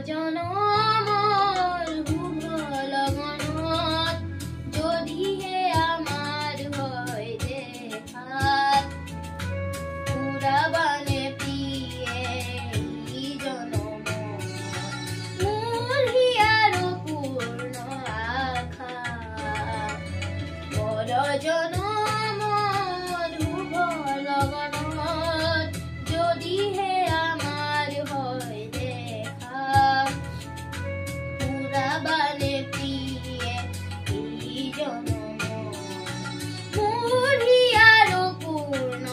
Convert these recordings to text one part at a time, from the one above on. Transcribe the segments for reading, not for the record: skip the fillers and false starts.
জনমৰ শুভ লগনত যদিহে আমাৰ হয় দেখাত পুৰাবানে প্ৰিয়ে ই জনমত মোৰ হিয়াৰ পূৰ্ণ আশা জনমৰ শুভ লগনত যদিহে আমাৰ হয় পুৰাবানে প্ৰিয়ে ই জনমত মোৰ হিয়াৰ পূৰ্ণ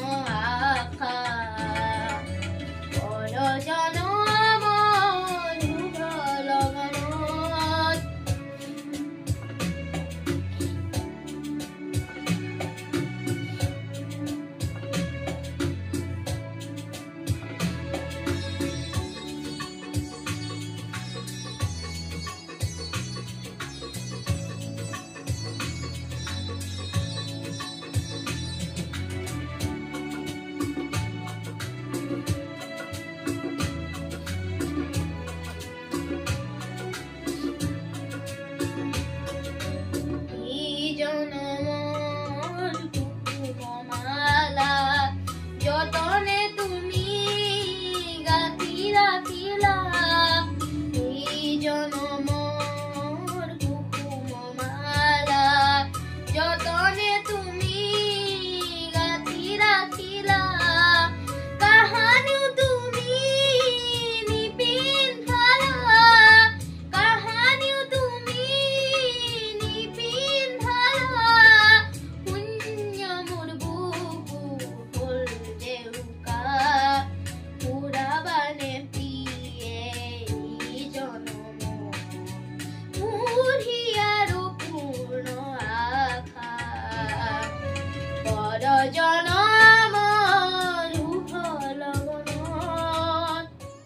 আশা জনমৰ শুভ লগনত যতনে তুমি গাঁথি ৰাখিলা এই জনমৰ কুকুম মালা যতনে তুমি গাঁথি ৰাখিলা কাহানিও তুমি নিপিন্ধালা কাহানিও তুমি নিপিন্ধালা শূন্য মোৰ বুকু হ'ল দেউকা পুৰাবানে প্ৰিয়ে ই জনমত মোৰ হিয়াৰ পূৰ্ণ আশা